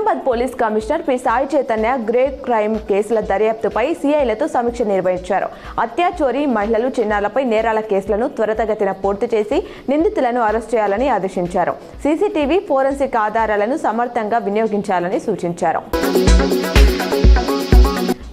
Nizamabad police commissioner P Sai Chaitanya grey crime కేసుల దర్యాప్తుపై సిఐలతో సమీక్ష నిర్వహించారు. అత్యాచోరీ, మహిళలు, చిన్నారులపై నేరాల కేసులను త్వరితగతిన పూర్తి చేసి నిందితులను అరెస్ట్ చేయాలని ఆదేశించారు. సీసీటీవీ, ఫోరెన్సిక్ ఆధారాలను సమర్థంగా వినియోగించాలని సూచించారు.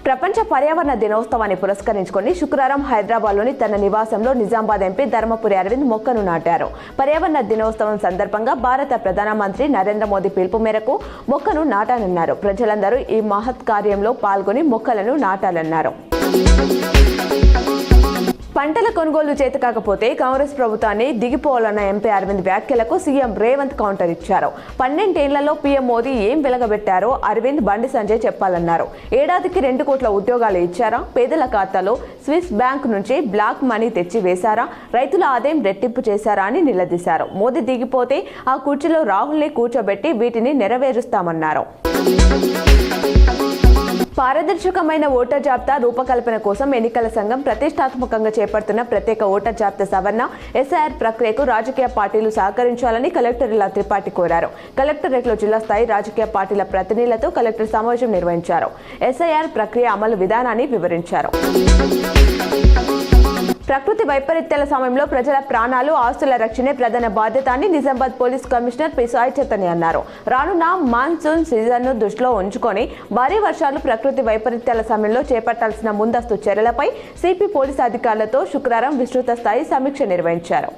ప్రపంచ పర్యావరణ దినోత్సవాన్ని పురస్కరించుకొని శుక్రవారం హైదరాబాద్లోని తన నివాసంలో నిజామాబాద్ ఎంపీ ధర్మపురి అరవింద్ మొక్కను నాటారు. పర్యావరణ దినోత్సవం సందర్భంగా భారత ప్రధానమంత్రి నరేంద్ర మోదీ పిలుపు మేరకు మొక్కను నాటానన్నారు. ప్రజలందరూ ఈ మహత్ కార్యంలో పాల్గొని మొక్కలను నాటాలన్నారు. పంటల కొనుగోలు చేతకాకపోతే కాంగ్రెస్ ప్రభుత్వాన్ని దిగిపోవాలన్న ఎంపీ అరవింద్ వ్యాఖ్యలకు సీఎం రేవంత్ కౌంటర్ ఇచ్చారు. 12 ఏళ్లలో పీఎం మోదీ ఏం వెలగబెట్టారో అరవింద్, బండి సంజయ్ చెప్పాలన్నారు. ఏడాదికి 2 కోట్ల ఉద్యోగాలు ఇచ్చారా? పేదల ఖాతాలో స్విస్ బ్యాంక్ నుంచి బ్లాక్ మనీ తెచ్చి వేశారా? రైతుల ఆదాయం రెట్టింపు చేశారా అని నిలదీశారు. మోదీ దిగిపోతే ఆ కుర్చీలో రాహుల్ని కూర్చోబెట్టి వీటిని నెరవేరుస్తామన్నారు. పారదర్శకమైన ఓటర్ జాబితా రూపకల్పన కోసం ఎన్నికల సంఘం ప్రతిష్టాత్మకంగా చేపడుతున్న ప్రత్యేక ఓటర్ జాబితా సవరణ ఎస్ఐఆర్ ప్రక్రియకు రాజకీయ పార్టీలు సహకరించాలని కలెక్టర్ ఇలా త్రిపాఠి కోరారు. కలెక్టరేట్లో జిల్లా స్థాయి రాజకీయ పార్టీల ప్రతినిధులతో కలెక్టర్ సమావేశం నిర్వహించారు. ఎస్ఐఆర్ ప్రక్రియ అమలు విధానాన్ని వివరించారు. ప్రకృతి వైపరీత్యాల సమయంలో ప్రజల ప్రాణాలు, ఆస్తుల రక్షణే ప్రధాన బాధ్యత అని Nizamabad police commissioner P Sai Chaitanya అన్నారు. రానున్న మాన్సూన్ సీజన్ను దృష్టిలో ఉంచుకొని భారీ వర్షాలు, ప్రకృతి వైపరీత్యాల సమయంలో చేపట్టాల్సిన ముందస్తు చర్యలపై సిపి పోలీసు అధికారులతో శుక్రవారం విస్తృత స్థాయి సమీక్ష నిర్వహించారు.